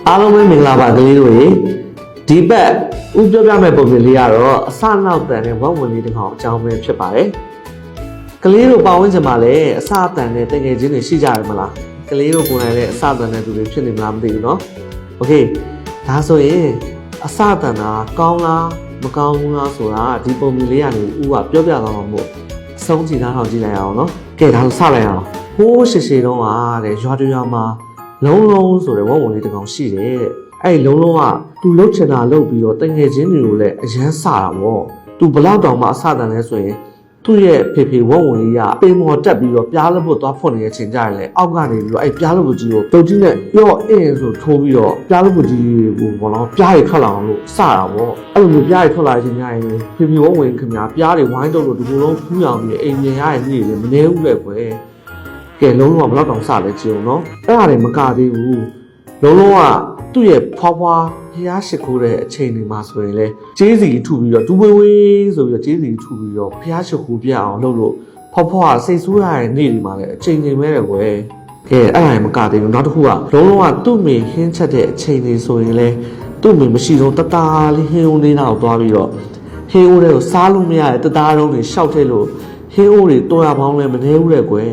အားလုံးပဲမင်္ဂလာပါကလေးတို့ရေဒီဘက်ဥပြောပြမဲ့ပုံစံလေးကတော့အစနောက်တန်တဲ့ဝက်ဝင်လေးတစ်ကောင်အကြောင်းပဲဖြစ်ပါတယ်ကလေးတို့ပါဝင်ချင်ပါလေအစအတန်နဲ့တကယ်ချင်းတွေရှိကြရမလားကလေးတို့ကိုယ်တိုင်လည်းအစအတန်တဲ့သူတွေဖြစ်နေမလားမသိဘူးเนาะโอเคဒါဆိုရင်အစအတန်တာကောင်းလားမကောင်းဘူးလားဆိုတာဒီပုံစံလေးကနေဥကပြောပြသွားမှာမို့အဆုံးကြည့်သားထောင်ကြည့်လိုက်အောင်เนาะကဲဒါဆိုစလိုက်အောင်ဟိုးရှည်ရှည်တုန်းကတဲ့ရွာတရွာမှာလုံးလုံးဆိုတဲ့ဝက်ဝင်လေးတစ်ကောင်ရှိတယ်တဲ့အဲ့လုံးလုံးကသူလှုပ်ချင်တာလှုပ်ပြီးတော့တငယ်ချင်းတွေကိုလည်းအရန်စတာပေါ့သူဘလောက်တောင်မှအစတန်လဲဆိုရင်သူ့ရဲ့ဖေဖေဝက်ဝင်လေးကပင်မော်တက်ပြီးတော့ပြားလို့ဖို့သွားဖွင့်နေတဲ့အချိန်ကြရင်လေအောက်ကနေပြီးတော့အဲ့ပြားလို့ဖို့ကြီးကိုတုတ်ကြီးနဲ့ရော့အင်းဆိုထိုးပြီးတော့ပြားလို့ဖို့ကြီးကိုဘောလုံးပြားတွေထွက်လာအောင်လို့စတာပေါ့အဲ့လိုမျိုးပြားတွေထွက်လာတဲ့အချိန်ကြရင်ဖေဖေဝက်ဝင်ခင်ဗျာပြားတွေဝိုင်းတော့လို့ဒီလိုလုံးဖူးအောင်ပြီးအိမ်မြင်ရတဲ့နေ့တွေမနေဘူးလေကွယ်ကဲလုံးလုံးကဘလောက်တောင်စလဲကြည့်အောင်နော်အဲ့ဒါတွေမကသေးဘူးလုံးလုံးကသူ့ရဲ့ဖွားဖွားဖျားရှိခိုးတဲ့အချိန်တွေမှာဆိုရင်လေကျေးစီထုပြီးတော့ဒူဝေးဝေးဆိုပြီးတော့ကျေးစီထုပြီးတော့ဖျားရှိခိုးပြအောင်လုပ်လို့ဖွားဖွားစိတ်ဆိုးရတဲ့နေ့တွေမှာလည်းအချိန်ချင်းပဲလေကွယ်ကဲအဲ့ဒါမကသေးဘူးနောက်တစ်ခုကလုံးလုံးကသူ့မိဟင်းချက်တဲ့အချိန်တွေဆိုရင်လေသူ့မိမရှိတော့တသားလေးဟင်းဦးလေးနောက်သွားပြီးတော့ဟင်းဦးတွေကိုစားလို့မရတဲ့တသားတုံးတွေရှောက်ထည့်လို့ဟင်းဦးတွေတော်ရပေါင်းလည်းမနေဘူးလေကွယ်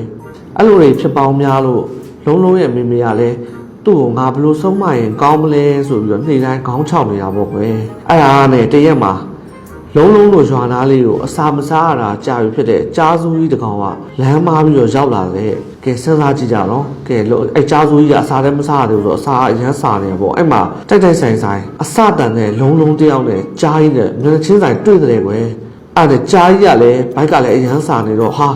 အဲ့လိုတွေဖြစ်ပေါင်းများလို့လုံးလုံးရဲ့မိမိကလည်းသူ့ကိုငါဘလို့ဆုံးမရင်ကောင်းမလဲဆိုပြီးတော့နေ့တိုင်းခေါင်းချောက်နေတာပေါ့ကွယ်အဲ့ဒါနဲ့တရက်မှာလုံးလုံးတို့ရွာသားလေးကိုအစာမစားရတာကြာပြီဖြစ်တဲ့ကြားစုကြီးတစ်ကောင်ကလမ်းမားပြီးတော့ရောက်လာတယ်ကဲစဉ်းစားကြည့်ကြတော့ကဲအဲ့ကြားစုကြီးကအစာလည်းမစားရတယ်ဆိုတော့အစာအရန်စာနေပေါ့အဲ့မှာတိုက်တိုက်ဆိုင်ဆိုင်အစတန်နဲ့လုံးလုံးတယောက်နဲ့ကြားကြီးနဲ့မျက်နှာချင်းဆိုင်တွေ့တယ်ကွယ်အဲ့ဒါကြားကြီးကလည်းဘိုက်ကလည်းအရန်စာနေတော့ဟာ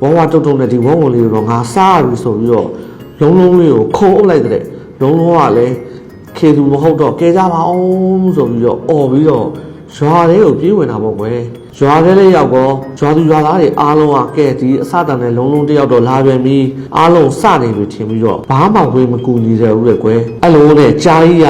ဝဝတုံတုံနဲ့ဒီဝုံဝင်လေးကိုတော့ငါစားရပြီဆိုပြီးတော့လုံးလုံးလေးကိုခုံအုပ်လိုက်တဲ့လုံးလုံးကလည်းခေသူမဟုတ်တော့ကဲကြပါအောင်ဆိုပြီးတော့អော်ပြီးတော့ရွာလေးကိုပြေးဝင်တာပေါ့ကွယ်ရွာထဲလေးရောက်တော့ရွာသူရွာသားတွေအားလုံးကကဲဒီအစတန်နဲ့လုံးလုံးတယောက်တော့လာပြန်ပြီးအားလုံးစနေပြီထင်ပြီးတော့ဘာမှဝေးမကူညီကြဘူးလေကွယ်အဲ့လိုနဲ့ကြားကြီးက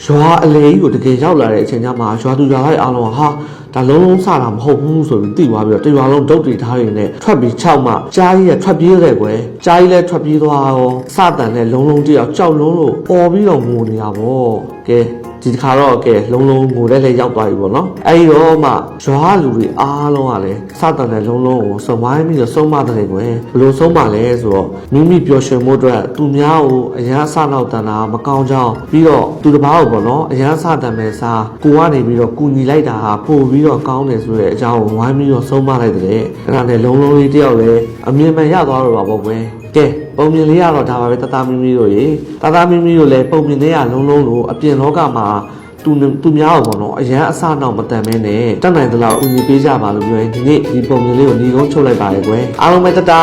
ရွာအလေကြီးကိုတကယ်ရောက်လာတဲ့အချိန်ကျမှရွာသူရွာသားတွေအားလုံးကဟာဒါလုံးလုံးစတာမဟုတ်ဘူးဆိုပြီးသိသွားပြီးတော့တရွာလုံးဒုတ်တွေထားရင်းနဲ့ထွက်ပြီး၆မှကြားကြီးကထွက်ပြေးတယ်ကွယ်ကြားကြီးလည်းထွက်ပြေးသွားရောစတန်နဲ့လုံးလုံးတယောက်ကြောက်လုံးလို့អော်ပြီးတော့ငိုနေတာပေါ့ကဲဒီတစ်ခါတော့ကဲလုံးလုံးငိုတဲ့လည်းရောက်သွားပြီပေါ့နော်အဲဒီတော့မှရွာလူတွေအားလုံးကလည်းစတန်နဲ့လုံးလုံးကိုစုံဝိုင်းပြီးတော့ဆုံးမတယ်ကွယ်ဘယ်လိုဆုံးမလဲဆိုတော့မိမိပျော်ရွှင်မှုအတွက်သူများကိုအရန်အစနောက်တန်တာမကောင်းကြောင်းပြီးတော့သူတစ်ပါးကိုပေါ့နော်အရန်အစတန်မဲ့စားကိုကနေပြီးတော့ကူညီလိုက်တာဟာပို့ပြီးတော့ကောင်းတယ်ဆိုတဲ့အကြောင်းကိုဝိုင်းပြီးတော့ဆုံးမလိုက်တယ်အဲ့ဒါနဲ့လုံးလုံးလေးတယောက်လည်းအမြင်မှန်ရသွားတော့ပါပေါ့ကွယ်ကဲပုံမြင်လေးကတော့ဒါပါပဲတသားမီမီတို့ရေတသားမီမီတို့လည်းပုံမြင်လေးကလုံးလုံးလို့အပြင်လောကမှာသူများပေါ့နော်အရန်အစနောက်မတန်မဲနဲ့တက်နိုင်သလောက်ဦးညီပေးကြပါလို့ပြောရင်ဒီနေ့ဒီပုံမြင်လေးကိုညီကုန်းချုပ်လိုက်ပါလေကွယ်အားလုံးပဲတတာ